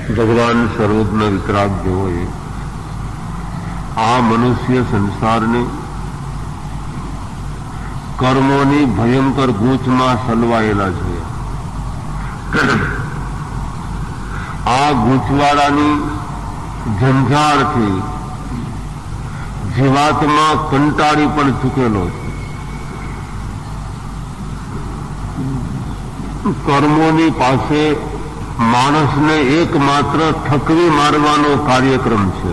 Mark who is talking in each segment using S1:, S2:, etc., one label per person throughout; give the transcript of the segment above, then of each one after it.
S1: ભગવાન સર્વજ્ઞ વિતરાગ જેઓએ આ મનુષ્ય સંસારને કર્મોની ભયંકર ગૂંચમાં સલવાયેલા જોયા. આ ગૂંચવાડાની ઝંઝાળથી જીવાત્મા કંટાળી પણ ચૂકેલો છે. કર્મોની પાસે માણસને એકમાત્ર ઠકવી મારવાનો કાર્યક્રમ છે.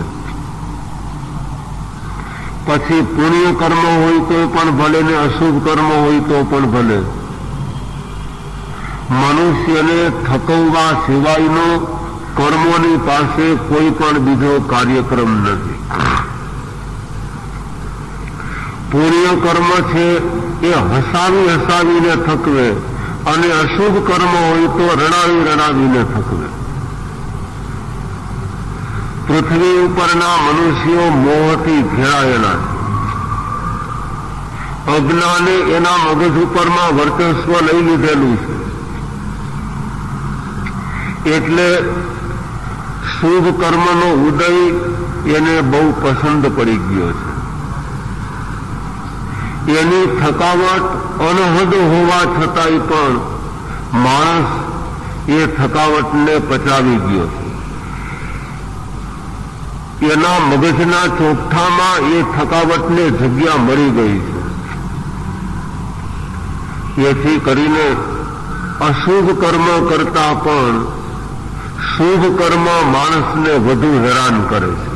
S1: પછી પુણ્ય કર્મ હોય તો પણ ભલે ને અશુભ કર્મ હોય તો પણ ભલે, મનુષ્યને ઠકવવા સિવાયનો કર્મોની પાસે કોઈ પણ બીજો કાર્યક્રમ નથી. પુણ્ય કર્મ છે એ હસાવી હસાવીને થકવે અને અશુભ કર્મ હોય તો રણાવી રણાવીને થકવે. પૃથ્વી ઉપરના મનુષ્યો મોહથી ઘેરાયેલા છે. અજ્ઞાને એના મગજ ઉપરમાં વર્ચસ્વ લઈ લીધેલું છે. એટલે શુભ કર્મનો ઉદય એને બહુ પસંદ પડી ગયો છે. એની થકાવટ અનહદ હોવા છતાંય પણ માણસ એ થકાવટને પચાવી ગયો છે. એના મગજના ચોકઠામાં એ થકાવટને જગ્યા મળી ગઈ છે. એથી કરીને અશુભ કર્મ કરતા પણ શુભ કર્મ માણસને વધુ હેરાન કરે છે.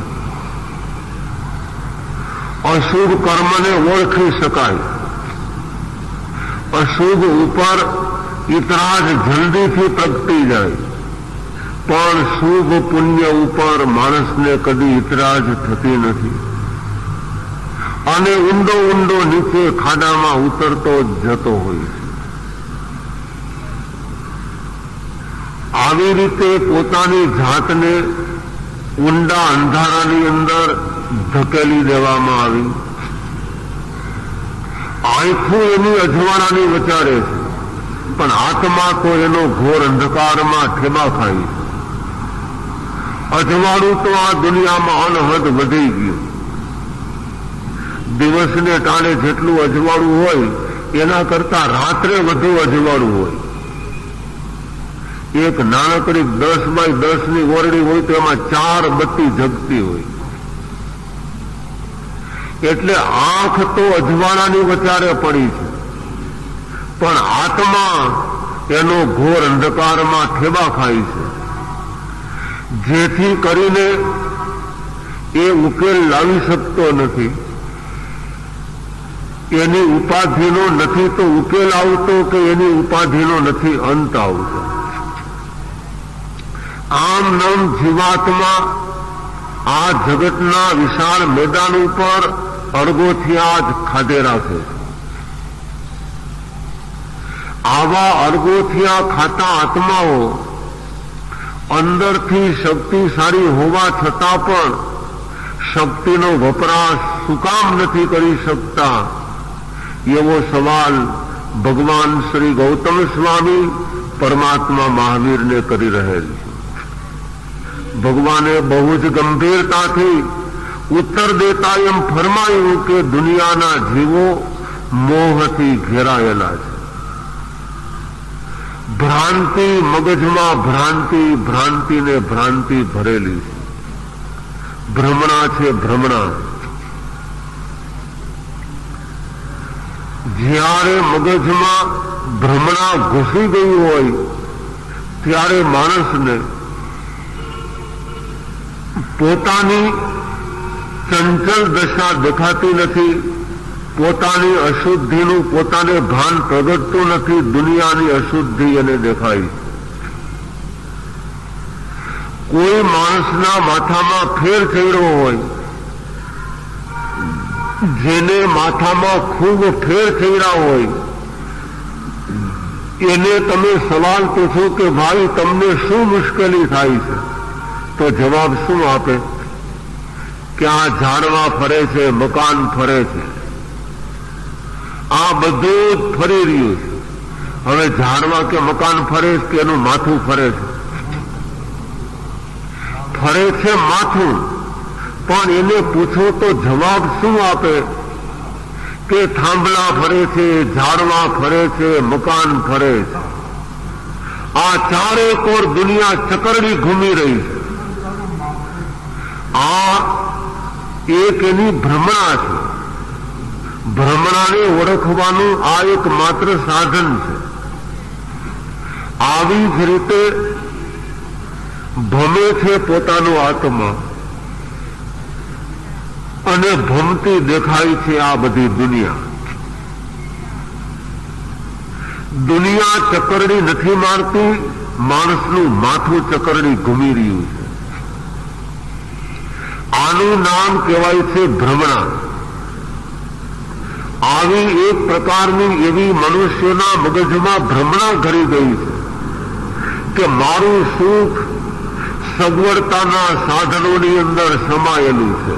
S1: અશુભ કર્મને ઓળખી શકાય. અશુભ ઉપર ઇતરાજ જલ્દીથી પ્રગટી જાય, પણ શુભ પુણ્ય ઉપર માણસને કદી ઇતરાજ થતી નથી અને ઊંડો ઊંડો નીચે ખાડામાં ઉતરતો જ જતો હોય છે. આવી રીતે પોતાની જાતને ઊંડા અંધારાની અંદર ધકેલી દેવામાં આવી. આંખો એની અજવાળાની વચારે છે, પણ આત્મા તો એનો ઘોર અંધકારમાં ઠેબા ખાય છે. અજવાળું તો આ દુનિયામાં અનહદ વધી ગયું. દિવસને ટાણે જેટલું અજવાળું હોય એના કરતા રાત્રે વધુ અજવાળું હોય. એક નાનકડી 10 બાય 10ની ઓરડી હોય તો એમાં 4 બત્તી જગતી હોય. એટલે આંખ તો અજવાળાની વચારે પડી છે, પણ આત્મા એનો ઘોર અંધકારમાં ઠેબા ખાય છે. જેથી કરીને એ ઉકેલ લાવી શકતો નથી. એની ઉપાધિનો નથી તો ઉકેલ આવતો કે એની ઉપાધિનો નથી અંત આવતો. આમ નામ જીવાત્મા આ જગતના વિશાળ મેદાન ઉપર અર્ગોથિયા જ ખાધે રાખે. આવા અર્ગોથિયા ખાતા આત્માઓ અંદરથી શક્તિશાળી હોવા છતાં પણ શક્તિનો વપરાશ શું કામ નથી કરી શકતા, એવો સવાલ ભગવાન શ્રી ગૌતમ સ્વામી પરમાત્મા મહાવીરને કરી રહેલ છે. ભગવાને બહુ જ ગંભીરતાથી ઉત્તર દેતા એમ ફરમાયું કે દુનિયાના જીવો મોહથી ઘેરાયેલા છે. ભ્રાંતિ મગજમાં ભ્રાંતિને ભ્રાંતિ ભરેલી છે. ભ્રમણા છે ભ્રમણા. જ્યારે મગજમાં ભ્રમણા ઘૂસી ગયું હોય ત્યારે માણસને પોતાની ચંચલ દશા દેખાતી નથી. પોતાની અશુદ્ધિનું પોતાને ભાન પ્રગટતું નથી. દુનિયાની અશુદ્ધિ એને દેખાય. કોઈ માણસના માથામાં ફેર ચડ્યો હોય, જેને માથામાં ખૂબ ફેર ચડ્યા હોય, એને તમે સવાલ પૂછો કે ભાઈ તમને શું મુશ્કેલી થાય છે, તો જવાબ શું આપે કે આ ઝાડવા ફરે છે, મકાન ફરે છે, આ બધું જ ફરી રહ્યું છે. હવે ઝાડવા કે મકાન ફરે છે કે એનું માથું ફરે છે? ફરે છે માથું, પણ એને પૂછો તો જવાબ શું આપે કે થાંભલા ફરે છે, ઝાડવા ફરે છે, મકાન ફરે છે. આ ચારે કોર દુનિયા ચકરડી ઘૂમી રહી છે. આ એક એની ભ્રમણા છે. ભ્રમણાને ઓળખવાનું આ એક માત્ર સાધન છે. આવી જ રીતે ભમે છે પોતાનો આત્મા અને ભમતી દેખાય છે આ બધી દુનિયા. દુનિયા ચકરડી નથી મારતી, માણસનું માથું ચકરડી ઘૂમી રહ્યું છે. આનું નામ કહેવાય છે ભ્રમણા. આવી એક પ્રકારની એવી મનુષ્યના મગજમાં ભ્રમણા ઘડી ગઈ છે કે મારું સુખ સગવડતાના સાધનોની અંદર સમાયેલું છે.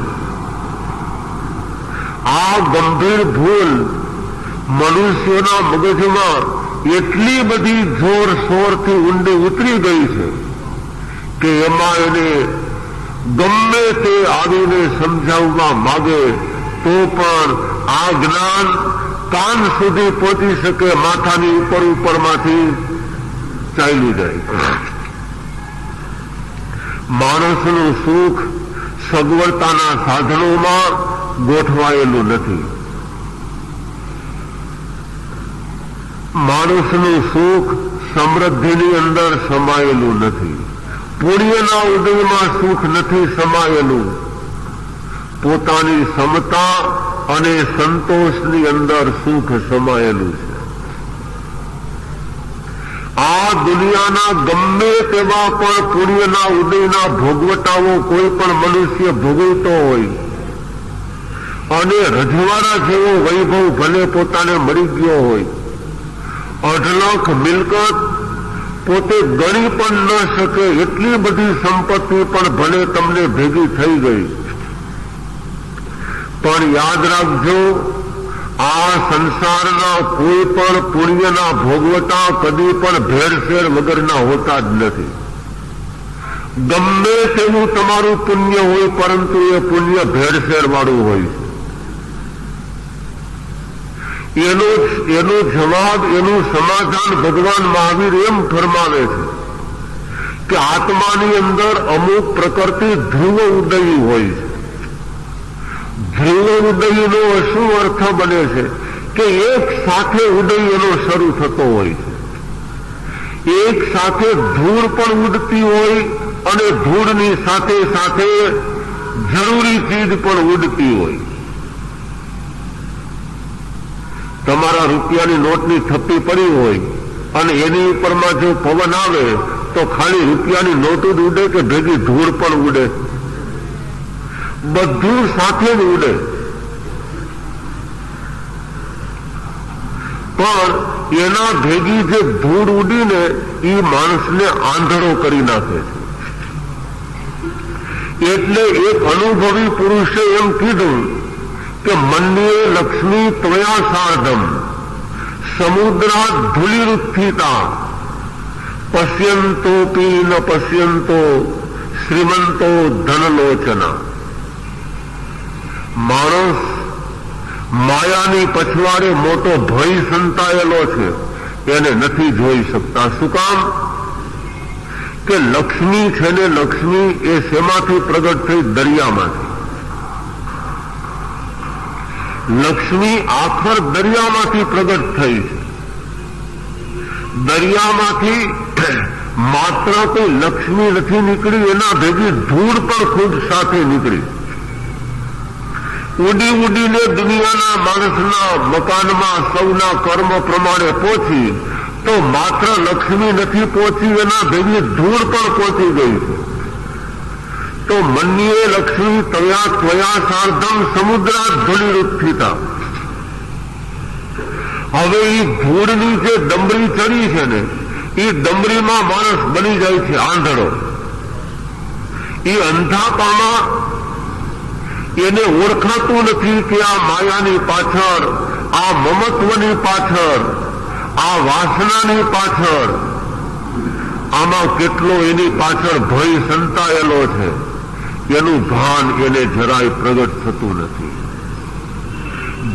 S1: આ ગંભીર ભૂલ મનુષ્યના મગજમાં એટલી બધી જોરશોરથી ઊંડી ઉતરી ગઈ છે કે એમાં એને ગમે તે આવીને સમજાવવા માગે તો પણ આ જ્ઞાન કાન સુધી પહોંચી શકે માથાની ઉપરમાંથી ચાલ્યું જાય. માણસનું સુખ સગવડતાના સાધનોમાં ગોઠવાયેલું નથી. માણસનું સુખ સમૃદ્ધિની અંદર સમાયેલું નથી. પુણ્યના ઉદયમાં સુખ નથી સમાયેલું. પોતાની સમતા અને સંતોષની અંદર સુખ સમાયેલું છે. આ દુનિયાના ગમે તેવા પણ પુણ્યના ઉદયના ભોગવટાઓ કોઈ પણ મનુષ્ય ભોગવતો હોય અને રજવાડા જેવો વૈભવ ભલે પોતાને મળી ગયો હોય, 8 લાખ મિલકત પોતે ગણી પણ ન શકે એટલી બધી સંપત્તિ પણ ભલે તમને ભેગી થઈ ગઈ, પણ યાદ રાખજો આ સંસારના કોઈ પણ પુણ્યના ભોગવટા કદી પણ ભેળસેળ વગરના હોતા જ નથી. ગમે તેવું તમારું પુણ્ય હોય પરંતુ એ પુણ્ય ભેળસેળ વાળું હોય છે. એનો જવાબ, એનું સમાધાન ભગવાન મહાવીર એમ ફરમાવે છે કે આત્માની અંદર અમુક પ્રકૃતિ ધ્રુવ ઉદયી હોય છે. ધ્રુવ ઉદયનો શું અર્થ બને છે કે એક સાથે ઉદય એનો શરૂ થતો હોય છે. એક સાથે ધૂળ પણ ઉડતી હોય અને ધૂળની સાથે સાથે જરૂરી ચીજ પણ ઉડતી હોય. તમારા રૂપિયાની નોટની થપ્પી પડી હોય અને એની ઉપરમાં જો પવન આવે તો ખાલી રૂપિયાની નોટ જ ઉડે કે ભેગી ધૂળ પણ ઉડે? બધું સાથે જ ઉડે. પણ એના ભેગી જે ધૂળ ઉડીને એ માણસને આંધળો કરી નાખે છે. એટલે એક અનુભવી પુરુષે એમ કીધું કે મન્યે લક્ષ્મી ત્વયા સાર્ધમ સમુદ્રા ધૂલિરુત્થિતા પશ્યંતોપી ન પશ્યંતો શ્રીમંતો ધનલોચના. માણસ માયાની પછવાડે મોટો ભય સંતાયેલો છે, એને નથી જોઈ શકતા. શું કામ? કે લક્ષ્મી છે ને, લક્ષ્મી એ શેમાંથી પ્રગટ થઈ? દરિયામાંથી. લક્ષ્મી આખર દરિયામાંથી પ્રગટ થઈ છે. દરિયામાંથી માત્ર કોઈ લક્ષ્મી નથી નીકળી, એના ભેગી ધૂળ પણ ખુદ સાથે નીકળી. ઉડી ઉડીને દુનિયાના માણસના મકાનમાં સૌના કર્મ પ્રમાણે પહોંચી તો માત્ર લક્ષ્મી નથી પહોંચી, એના ભેગી ધૂળ પણ પહોંચી ગઈ છે. તો મન્યે લક્ષ્મી ત્વયા સાર્ધમ સમુદ્રા ધૂલિરુત્થિતા. હવે એ ધૂળની જે ડમરી ચડી છે ને, એ ડમરીમાં માણસ બની જાય છે આંધળો. એ અંધાપામાં એને ઓળખાતું નથી કે આ માયાની પાછળ, આ મમત્વની પાછળ, આ વાસનાની પાછળ આમાં કેટલો એની પાછળ ભય સંતાયેલો છે એનું ભાન એને જરાય પ્રગટ થતું નથી.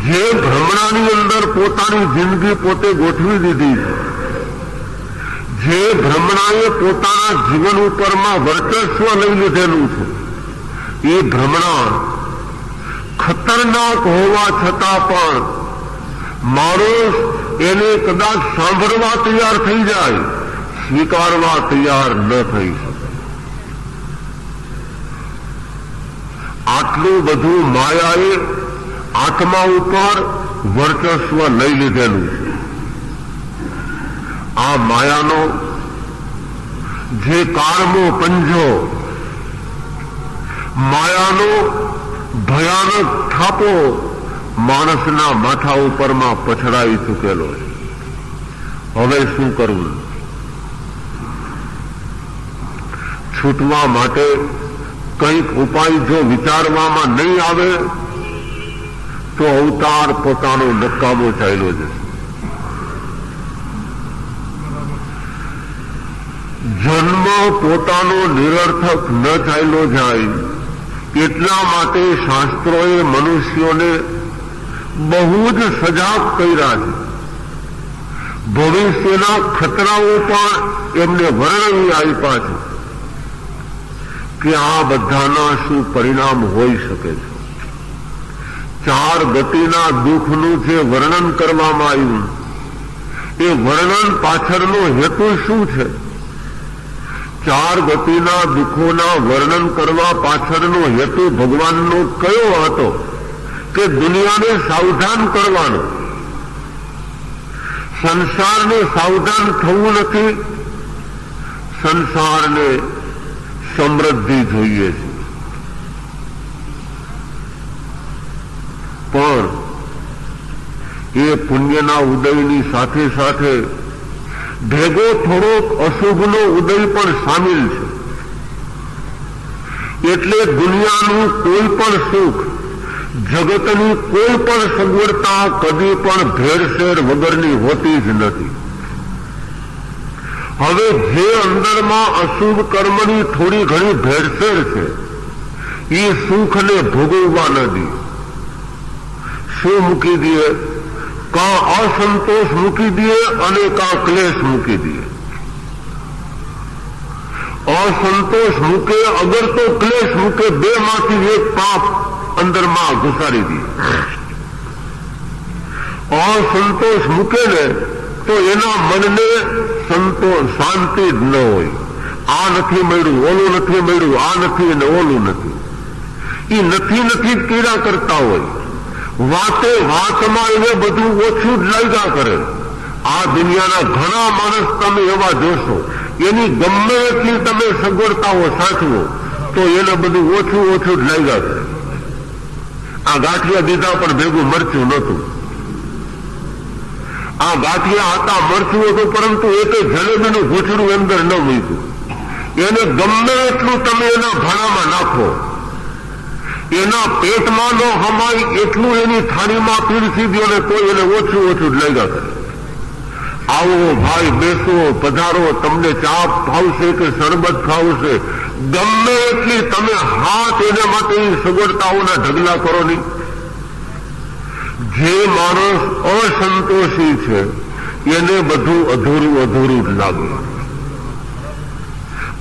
S1: જે ભ્રમણાની અંદર પોતાની જિંદગી પોતે ગોઠવી દીધી છે, જે ભ્રમણાએ પોતાના જીવન ઉપરમાં વર્ચસ્વ લઈ લીધેલું છે, એ ભ્રમણા ખતરનાક હોવા છતાં પણ માણસ એને કદાચ સાંભળવા તૈયાર થઈ જાય, સ્વીકારવા તૈયાર ન થઈ શકે. આટલું બધું માયાએ આત્મા ઉપર વર્ચસ્વ લઈ લીધેલું છે. આ માયાનો જે કાળમો પંજો, માયાનો ભયાનક થાપો માણસના માથા ઉપરમાં પછડાઈ ચૂકેલો છે. હવે શું કરવું? છૂટવા માટે કંઈક ઉપાય જો વિચારવામાં નહીં આવે તો અવતાર પોતાનો નકામો ચાલ્યો જશે. જન્મ પોતાનો નિરર્થક ન ચાલ્યો જાય એટલા માટે શાસ્ત્રોએ મનુષ્યોને બહુ જ સજાગ કર્યા છે. ભવિષ્યના ખતરાઓ પણ એમને વર્ણવી આપ્યા છે કે આ બધાના શું પરિણામ હોઈ શકે છે. ચાર ગતિના દુઃખનું જે વર્ણન કરવામાં આવ્યું એ વર્ણન પાછળનો હેતુ શું છે? ચાર ગતિના દુઃખોના વર્ણન કરવા પાછળનો હેતુ ભગવાનનો કયો હતો? કે દુનિયાને સાવધાન કરવાનો. સંસારને સાવધાન થવું નથી, સંસારને સમૃદ્ધિ જોઈએ છે. પણ એ પુણ્યના ઉદયની સાથે સાથે ભેગો થોડોક અશુભનો ઉદય પણ સામેલ છે. એટલે દુનિયાનું કોઈ પણ સુખ, જગતની કોઈ પણ સગવડતા કદી પણ ભેળસેળ વગરની હોતી જ નથી. હવે જે અંદરમાં અશુભ કર્મની થોડી ઘણી ભેળસેળ છે એ સુખને ભોગવવા ન દે. શું મૂકી દે? કાં અસંતોષ મૂકી દે અને કાં ક્લેશ મૂકી દે. અસંતોષ મૂકે અગર તો ક્લેશ મૂકે, બે માંથી એક પાપ અંદરમાં ઘુસાડી દે. અસંતોષ મૂકે ને તો એના મનને શાંતિ જ ન હોય. આ નથી મળ્યું, ઓલું નથી મળ્યું, આ નથી અને ઓલું નથી. એ નથી જ કીડા કરતા હોય. વાતે વાતમાં એને બધું ઓછું જ લાગ્યા કરે. આ દુનિયાના ઘણા માણસ તમે એવા જોશો, એની ગમે એટલી તમે સગવડતાઓ સાચવો તો એને બધું ઓછું જ લાગ્યા કરે. આ ગાંઠિયા દીધા પણ ભેગું મરચું નહોતું. આ ગાંઠિયા હતા, મરચું હતું, પરંતુ એ તો જલેબીનું ઘૂંચડું અંદર ન મૂક્યું. એને ગમે એટલું તમે એના ભાણામાં નાખો, એના પેટમાં ન હમાય એટલું એની થાળીમાં પીરસી દો ને તો એને ઓછું જ લાગ્યા કરે. આવો ભાઈ, બેસો, પધારો, તમને ચા ફાવશે કે શરબત ફાવશે, ગમે એટલી તમે હાથ એને માટે સગવડતાઓના ઢગલા કરો નહીં. જે માણસ અસંતોષી છે એને બધું અધૂરું જ લાગે.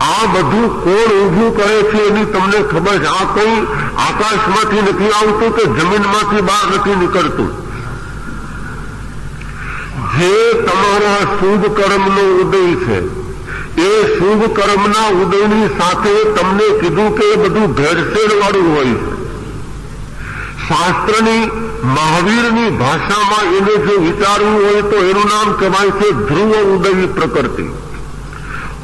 S1: આ બધું કોણ ઊભું કરે છે એની તમને ખબર છે? આ કઈ આકાશમાંથી નથી આવતું કે જમીનમાંથી બહાર નથી નીકળતું. જે તમારા શુભ કર્મનો ઉદય છે એ શુભ કર્મના ઉદયની સાથે તમને કીધું કે એ બધું ભેળસેળ વાળું હોય છે. શાસ્ત્રની, મહાવીરની ભાષામાં એને જો વિચારવું હોય તો એનું નામ કહેવાય છે ધ્રુવ ઉદય પ્રકૃતિ.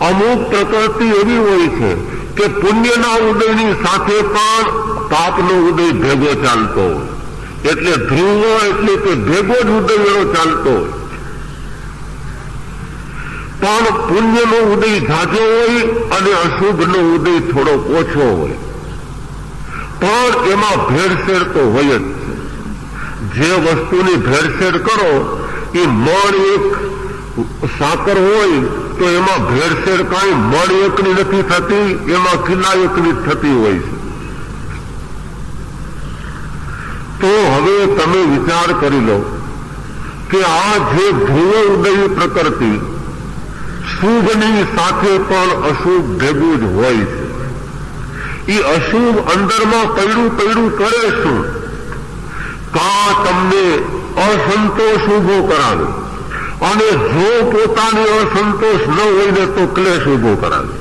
S1: અમુક પ્રકૃતિ એવી હોય છે કે પુણ્યના ઉદયની સાથે પણ પાપનો ઉદય ભેગો ચાલતો હોય. એટલે ધ્રુવ એટલે કે ભેગો જ ઉદય એનો ચાલતો હોય. પણ પુણ્યનો ઉદય ઝાઝો હોય અને અશુભનો ઉદય થોડો ઓછો હોય. પણ એમાં ભેળસેળ તો હોય જ છે. જે વસ્તુની ભેળસેળ કરો એ મણ એક સાકર હોય તો એમાં ભેળસેળ કાંઈ મળ એકની નથી થતી, એમાં કિલ્લા એકની થતી હોય છે. તો હવે તમે વિચાર કરી લો કે આ જે ધ્રુવ ઉદય પ્રકૃતિ શુભની સાથે પણ અશુભ ભેગું જ હોય છે. એ અશુભ અંદરમાં પડ્યું કરે શું? કા તમને અસંતોષ ઉભો કરાવે, અને જો પોતાને અસંતોષ ન હોય ને તો ક્લેશ ઉભો કરાવે,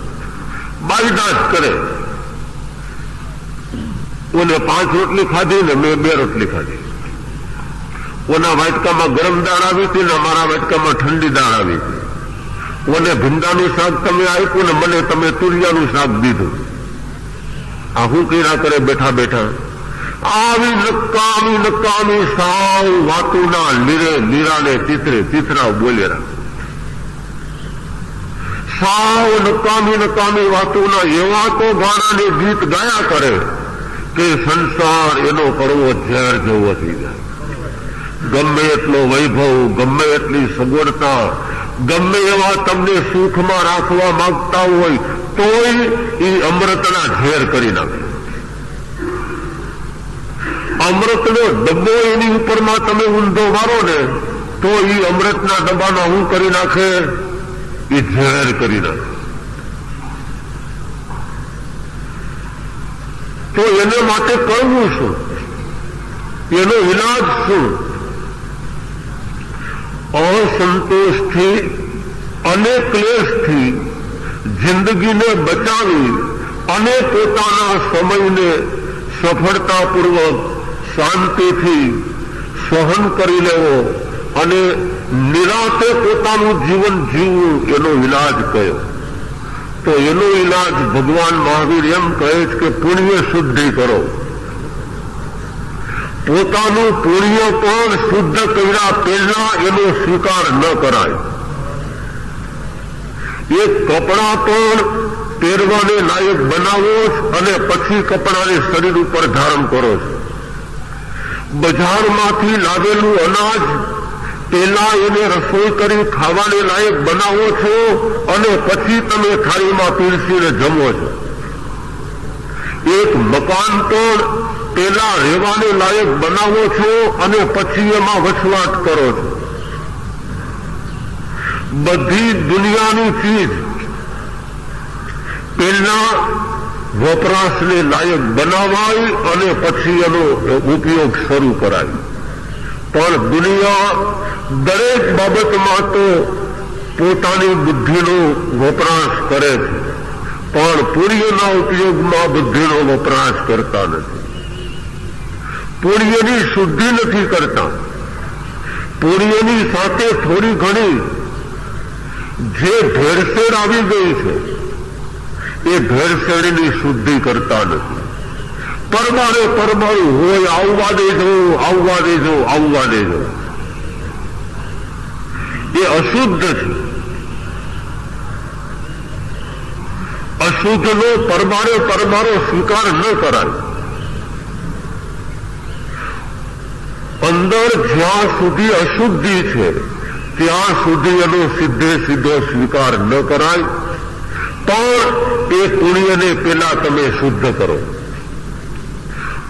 S1: બાયદાદ કરે. ઓને 5 રોટલી ખાધી ને મેં 2 રોટલી ખાધી. ઓના વાટકામાં ગરમ દાળ આવી હતી ને અમારા વાટકામાં ઠંડી દાળ આવી હતી. ઓને ભીંડાનું શાક તમે આપ્યું ને મને તમે તુરિયાનું શાક દીધું. આ શું કર્યા કરે બેઠા બેઠા? આવી નકામી સાવ વાતુના લીરાને ચિત્રા બોલેરા. સાવ નકામી વાતુના એવા તો ગાણાને ગીત ગાયા કરે કે સંસાર એનો કરવો ઝેર જેવો થઈ જાય. ગમે એટલો વૈભવ, ગમે એટલી સગવડતા, ગમે એવા તમને સુખમાં રાખવા માંગતા હોય તોય એ અમૃતના ઝેર કરી નાખે. અમૃતનો ડબ્બો એની ઉપરમાં તમે ઊંધો મારો ને તો એ અમૃતના ડબ્બાનો શું કરી નાખે? એ ઝેર કરી નાખે. તો એને માટે કરવું શું? એનો ઈલાજ શું? અસંતોષથી અને ક્લેશથી જિંદગીને બચાવી અને પોતાના સમયને સફળતાપૂર્વક શાંતિથી સહન કરી લેવો અને નિરાતે પોતાનું જીવન જીવવું, એનો ઈલાજ કયો? તો એનો ઈલાજ ભગવાન મહાવીર એમ કહે છે કે પુણ્ય શુદ્ધિ કરો. પોતાનું પુણ્ય પણ શુદ્ધ કર્યા પહેલા એનો સ્વીકાર ન કરાય. એક કપડા પણ પહેરવાને લાયક બનાવો અને પછી કપડાને શરીર ઉપર ધારણ કરો છો. બજારમાંથી લાવેલું અનાજ પહેલા એને રસોઈ કરી ખાવાને લાયક બનાવો છો અને પછી તમે થાળીમાં પીરસીને જમો છો. એક મકાન પણ પહેલા રહેવાને લાયક બનાવો છો અને પછી એમાં વસવાટ કરો છો. બધી દુનિયાની ચીજ પહેલા વપરાશને લાયક બનાવાય અને પછી એનો ઉપયોગ શરૂ કરાય. પણ દુનિયા દરેક બાબતમાં તો પોતાની બુદ્ધિનો વપરાશ કરે છે, પણ પુણ્યના ઉપયોગમાં બુદ્ધિનો વપરાશ કરતા નથી. પુણ્યની શુદ્ધિ નથી કરતા. પુણ્યની સાથે થોડી ઘણી જે ભેળસેળ આવી ગઈ છે એ ભેળસેળની શુદ્ધિ કરતા નથી. પરમાણુ હોય આવવા દેજો. એ અશુદ્ધ છે. અશુદ્ધનો પરમાણુ સ્વીકાર ન કરાય. અંદર જ્યાં સુધી અશુદ્ધિ છે ત્યાં સુધી એનો સીધો સ્વીકાર ન કરાય. પણ એ પુણ્યને પેલા તમે શુદ્ધ કરો.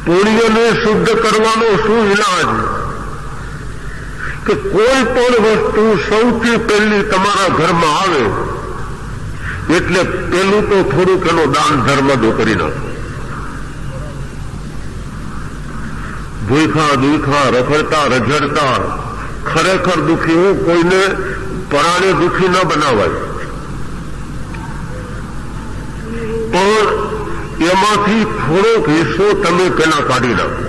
S1: પુણ્યને શુદ્ધ કરવાનો શું ઈલાજ? કે કોઈ પણ વસ્તુ સૌથી પહેલી તમારા ઘરમાં આવે એટલે પેલું તો થોડુંક એનો દાન ધર્મ કરી નાખો. દુઃખા રખડતા રઝળતા ખરેખર દુઃખી હું કોઈને પરાણે દુઃખી ન બનાવાય. પણ એમાંથી થોડોક હિસ્સો તમે પેલા કાઢી નાખો.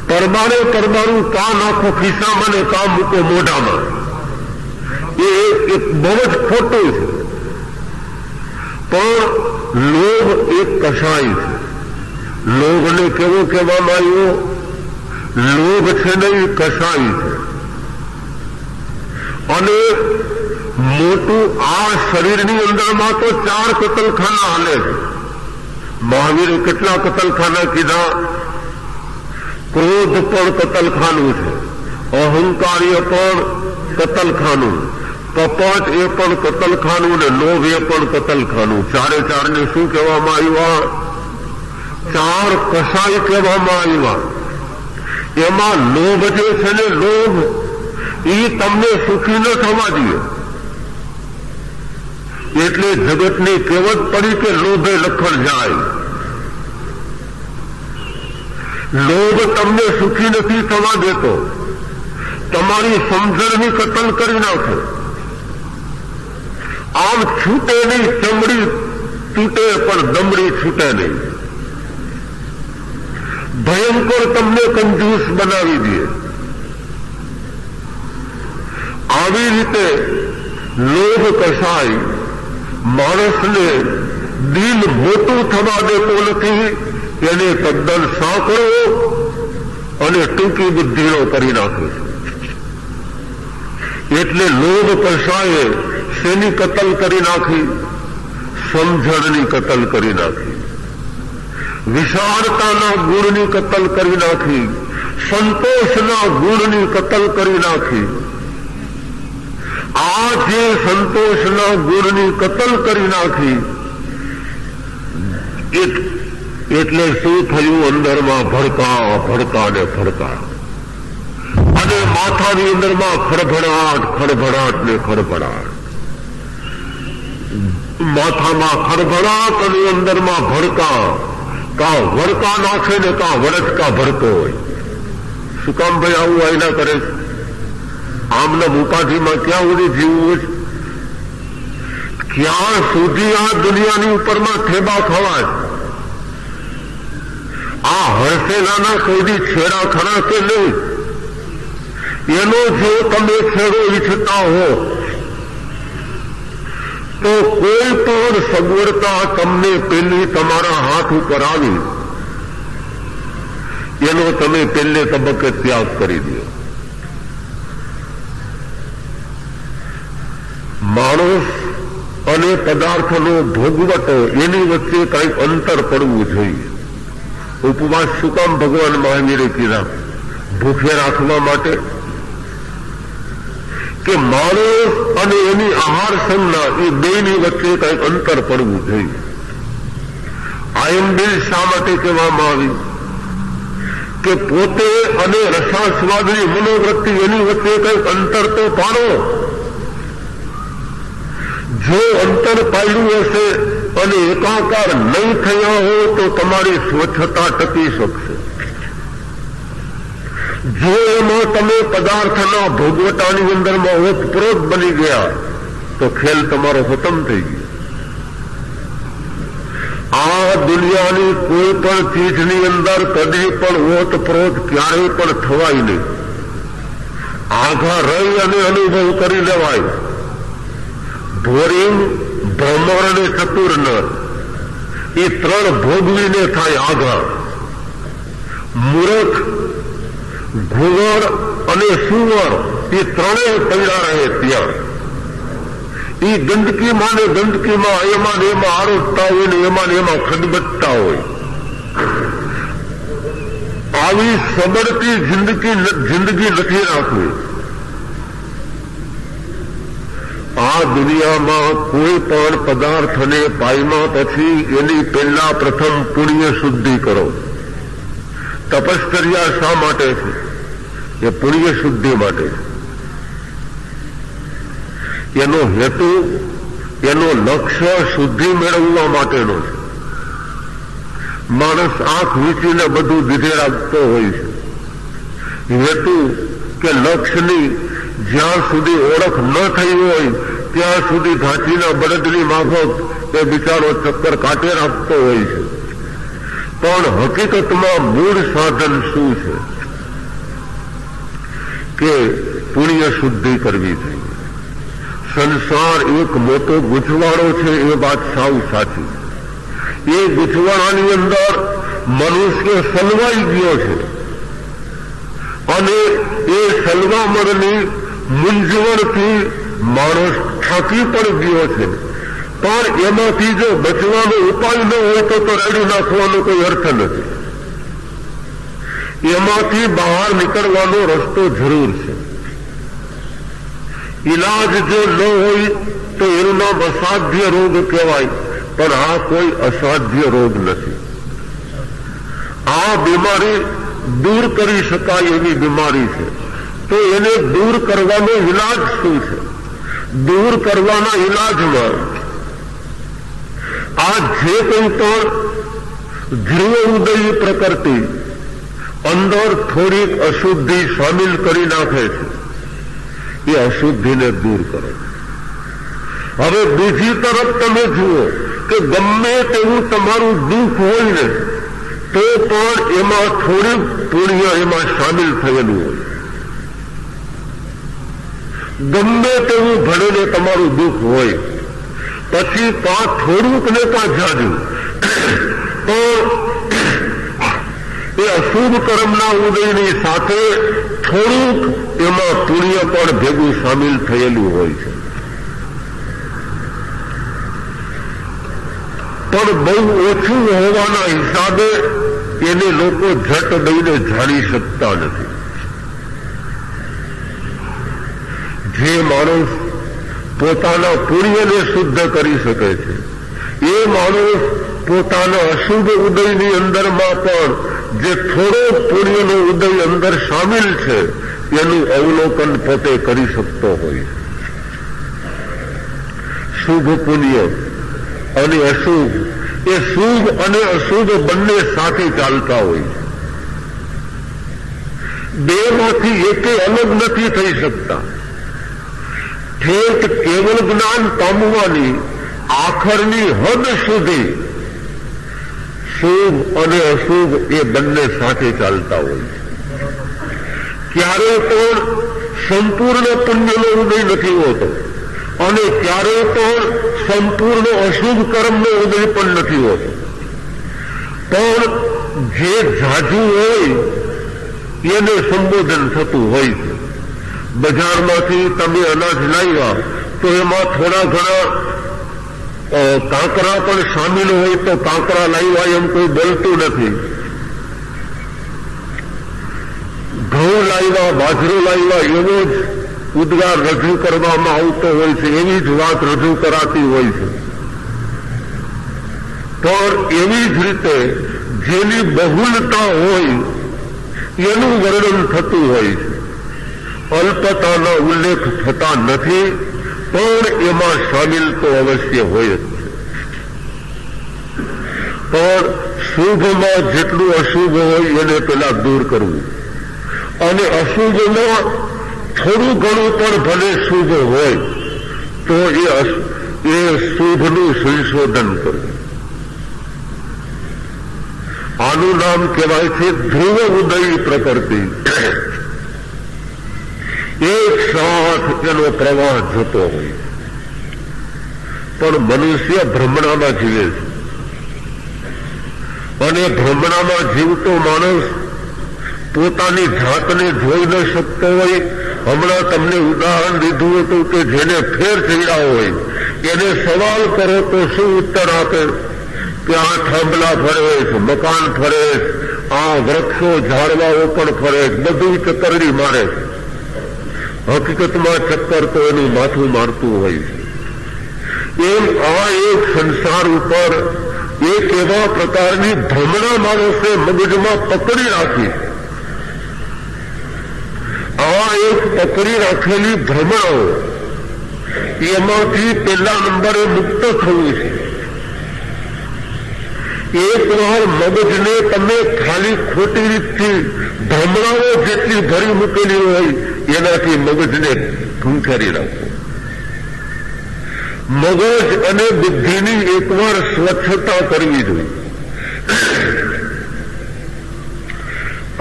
S1: પરમાણુ કા નાખો ખિસ્સામાં ને કા મૂકો મોઢામાં, એ બહુ જ ખોટું છે. પણ લોભ એક કષાય છે. લોભને કેવું કહેવામાં આવ્યું? લોભ છે ને એ કષાય છે. અને મોટું આ શરીરની અંદરમાં તો 4 કતલખાના હાલે છે. મહાવીરે કેટલા કતલખાના કીધા? ક્રોધ પણ કતલખાનું છે, અહંકાર્ય પણ કતલખાનું, કપટ એ પણ કતલખાનું ને લોભ એ પણ કતલખાનું. ચારે ચારને શું કહેવામાં આવ્યા? ચાર કસાઈ કહેવામાં આવ્યા. એમાં લોભ જે છે ને, લોભ એ તમને સુખી ન થવા દે. એટલે જગતની કહેવત પડી કે લોભે લખણ જાય. લોભ તમને સુખી નથી થવા દેતો. તમારી સમજણની કતલ કરી નાખે. આમ છૂટે નહીં, ચમડી તૂટે પણ દમડી છૂટે નહીં. ભયંકર તમને કંજૂસ બનાવી દે. આવી રીતે લોભ કસાય માણસને દિલ મોટું થવા દેતો નથી. એને તદ્દન સાંકળો અને ટૂંકી બુદ્ધિનો કરી નાખે છે. એટલે લોભ કસાયે શેની કતલ કરી નાખી? સમજણની કતલ કરી નાખી. વિશાળતાના ગુણની કતલ કરી નાખી. સંતોષના ગુણની કતલ કરી નાખી. આ જે સંતોષના ગુણની કતલ કરી નાખી, એટલે શું થયું? અંદરમાં ભડકા ભડકા ને ભડકા, અને માથાની અંદરમાં ખડભડાટ ખડભડાટ ને ખડભડાટ. માથામાં ખડભડાટ અને અંદરમાં ભડકા. કા વડકા નાખે ને કા વડચકા ભરતો હોય. શું કામ ભાઈ આવું આયના કરે છે? આમના ઉપાધિમાં ક્યાં સુધી જીવવું છે? ક્યાં સુધી આ દુનિયાની ઉપરમાં ઠેબા ખવાય? આ હરસેલાના કોઈ છેડા ખરા કે નહીં? એનો જો તમે છેડો ઈચ્છતા હો તો કોઈ પણ સગવડતા તમને પેલી તમારા હાથ ઉપર આવી, એનો તમે પહેલે તબક્કે ત્યાગ કરી દો. માણસ અને પદાર્થનો ભોગવટો, એની વચ્ચે કંઈક અંતર પડવું જોઈએ. ઉપવાસ શું કામ ભગવાન મહાવીરે કીધા? ભૂખે રાખવા માટે કે માણસ અને એની આહાર સંજ્ઞા એ બેની વચ્ચે કંઈક અંતર પડવું જોઈએ. આયંબિલ શા માટે કહેવામાં આવી? કે પોતે અને રસાસ્વાદની મનોવૃત્તિ એની વચ્ચે કંઈક અંતર તો પાડો. જો અંતર પાડ્યું હશે અને એકાકાર નહીં થયા હો તો તમારી સ્વચ્છતા ટકી શકશે. જો એમાં તમે પદાર્થના ભોગવટાની અંદરમાં ઓતપ્રોત બની ગયા તો ખેલ તમારો ખતમ થઈ ગયો. આ દુનિયાની કોઈ પણ ચીજની અંદર કદી પણ ઓતપ્રોત ક્યારેય પણ થવાય નહીં. આઘા રહી અને અનુભવ કરી લેવાય. ધોરીમ, ભ્રમર અને ચતુર નર એ ત્રણ ભોગવીને થાય આઘા. મૂર્ખ, ઘુવડ અને સુવર એ ત્રણેય પડ્યા રહે ત્યાં. એ ગંદકીમાં ને ગંદકીમાં એમાં ને એમાં આરોપતા હોય ને એમાં ખદબદતા હોય. આવી સબળતી જિંદગી નથી રાખવી. આ દુનિયામાં કોઈ પણ પદાર્થને પામ્યા પછી એની પહેલા પ્રથમ પુણ્ય શુદ્ધિ કરો. તપશ્ચર્યા શા માટે છે? એ પુણ્ય શુદ્ધિ માટે છે. એનો હેતુ, એનો લક્ષ્ય શુદ્ધિ મેળવવા માટેનો છે. માણસ આંખ વીંચીને બધું દીધે રાખતો હોય છે. હેતુ કે લક્ષ્યની જ્યાં સુધી ઓળખ ન થઈ હોય ત્યાં સુધી ઘાંચીના બળદની માફક એ બિચારો ચક્કર કાઢે રાખતો હોય છે. પણ હકીકતમાં મૂળ સાધન શું છે? કે પુણ્ય શુદ્ધિ કરવી જોઈએ. સંસાર એક મોટો ગૂંચવાડો છે, એ વાત સાવ સાચી. એ ગૂંચવાડાની અંદર મનુષ્ય સલવાઈ ગયો છે અને એ સલવામણની મૂંઝવણથી માણસ થાકી પણ ગયો છે. પણ એમાંથી જો બચવાનો ઉપાય ન હોય તો રેડી નાખવાનો કોઈ અર્થ નથી. એમાંથી બહાર નીકળવાનો રસ્તો જરૂર છે. ઈલાજ જો ન હોય તો એનું નામ અસાધ્ય રોગ કહેવાય, પણ આ કોઈ અસાધ્ય રોગ નથી. આ બીમારી દૂર કરી શકાય એવી બીમારી છે. તો એને દૂર કરવાનો ઈલાજ શું છે? દૂર કરવાના ઈલાજમાં આ જે કંઈ પણ ધ્રુવ ઉદયી પ્રકૃતિ અંદર થોડીક અશુદ્ધિ સામેલ કરી નાખે છે, એ અશુદ્ધિને દૂર કરે. હવે બીજી તરફ તમે જુઓ કે ગમે તેવું તમારું દુઃખ હોય ને તો પણ એમાં થોડુંક પુણ્ય એમાં સામેલ થયેલું હોય. ગમે તેવું ભણેને તમારું દુઃખ હોય, પછી કાં થોડુંક ને કાં જાજુ, તો એ અશુભ કર્મના ઉદયની સાથે થોડુંક એમાં પુણ્ય પણ ભેગું સામેલ થયેલું હોય છે. પણ બહુ ઓછું હોવાના હિસાબે એને લોકો ઝટ દઈને જાણી શકતા નથી. જે માણસ પોતાના પુણ્યને શુદ્ધ કરી શકે છે, એ માણસ પોતાના અશુભ ઉદયની અંદરમાં પણ જે થોડો પુણ્યનો ઉદય અંદર સામેલ છે એનું અવલોકન પોતે કરી શકતો હોય. શુભ પુણ્ય અને અશુભ, એ શુભ અને અશુભ બંને સાથે ચાલતા હોય. બેમાંથી એકે અલગ નથી થઈ શકતા. ઠેઠ કેવલ જ્ઞાન પામવાની આખરની હદ સુધી શુભ અને અશુભ એ બંને સાથે ચાલતા હોય. ક્યારેય પણ સંપૂર્ણ પુણ્યનો ઉદય નથી હોતો અને ક્યારેય પણ સંપૂર્ણ અશુભ કર્મનો ઉદય પણ નથી હોતો. પણ જે ઝાઝુ હોય એને સંબોધન થતું હોય છે. બજારમાંથી તમે અનાજ લાવ્યા તો એમાં થોડા ઘણા કાંકરા પણ સામેલ હોય તો કાંકરા લાવ્યા એમ કોઈ બોલતું નથી. ઘઉં લાવ્યા, બાજરો લાવ્યા એવો જ ઉદ્ગાર રજૂ કરવામાં આવતો હોય છે, એવી જ વાત રજૂ કરાતી હોય છે. પણ એવી જ રીતે જેની બહુલતા હોય એનું વર્ણન થતું હોય છે. અલ્પતાના ઉલ્લેખ થતા નથી, પણ એમાં સામેલ તો અવશ્ય હોય જ છે. પણ શુભમાં જેટલું અશુભ હોય એને પેલા દૂર કરવું, અને અશુભમાં થોડું ઘણું પણ ભલે શુભ હોય તો એ શુભનું સંશોધન કરવું. આનું નામ કહેવાય છે ધ્રુવ ઉદયી પ્રકૃતિ. એક સાથ એનો પ્રવાહ જતો હોય, પણ મનુષ્ય ભ્રમણામાં જીવે છે. અને ભ્રમણામાં જીવતો માણસ પોતાની જાતને જોઈ ન શકતો હોય. હમણાં તમને ઉદાહરણ દીધું હતું કે જેને ફેર ચડ્યા હોય એને સવાલ કરો તો શું ઉત્તર આપે કે આ થાંભલા ફરે છે, મકાન ફરે છે, આ વૃક્ષો ઝાડવાઓ પણ ફરે છે, બધું ચક્કરડી મારે છે. હકીકતમાં ચક્કર તો એનું માથું મારતું હોય છે. એમ આ એક સંસાર ઉપર એક એવા પ્રકારની ભ્રમણા માણસે મગજમાં પકડી રાખી. આ એક પકડી રાખેલી ભ્રમણાઓ એમાંથી પહેલા નંબરે મુક્ત થવું છે. એક વાર મગજને તમે ખાલી ખોટી રીતથી ભ્રમણાઓ જેટલી ભરી મૂકેલી હોય એનાથી મગજને ઢૂંઢારી રાખો. મગજ અને બુદ્ધિની એકવાર સ્વચ્છતા કરવી જોઈએ.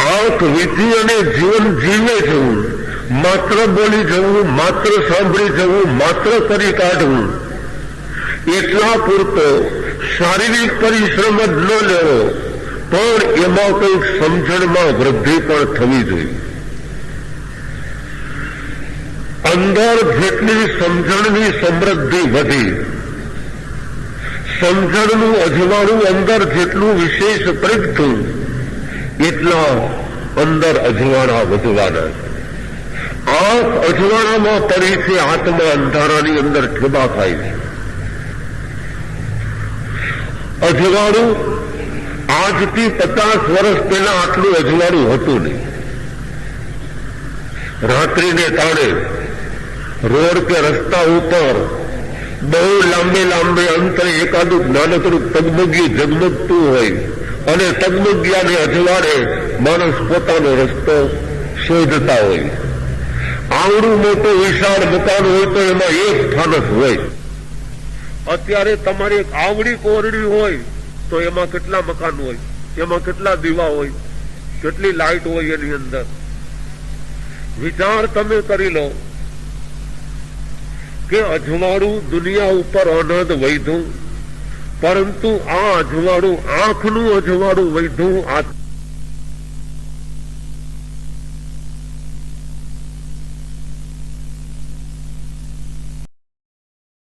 S1: આંખ વીતી અને જીવન જીવે જવું, માત્ર બોલી જવું, માત્ર સાંભળી જવું, માત્ર કરી કાઢવું, એટલા પૂરતો શારીરિક પરિશ્રમ જ ન લેવો, પણ એમાં કંઈક સમજણમાં વૃદ્ધિ પણ થવી જોઈએ. અંદર જેટલી સમજણની સમૃદ્ધિ વધી, સમજણનું અજવાળું અંદર જેટલું વિશેષ પ્રગટ્યું એટલા અંદર અજવાળા વધવાના છે. આંખ અજવાળામાં પડી છે, આત્મા અંધારાની અંદર ઠેબા ખાય છે. અજવાળું આજથી 50 વર્ષ પહેલા આટલું અજવાળું હતું નહીં. રાત્રિને તાળે રોડ કે રસ્તા ઉપર બહુ લાંબે અંતરે એકાદું નાનકડું તગમગી ઝગમગતું હોય અને તગમગિયાને અજવાળે માણસ પોતાનો રસ્તો શોધતા હોય. આવડું મોટું વિશાળ મકાન હોય તો એમાં એક ફાનસ હોય. અત્યારે તમારી એક આવડી કોરડી હોય તો એમાં કેટલા મકાન હોય, એમાં કેટલા દીવા હોય, કેટલી લાઈટ હોય એની અંદર. વિચાર તમે કરી લો કે અજવાળું દુનિયા ઉપર અનહદ વૈધું, પરંતુ આ અજવાળું આંખનું અજવાળું વૈધું.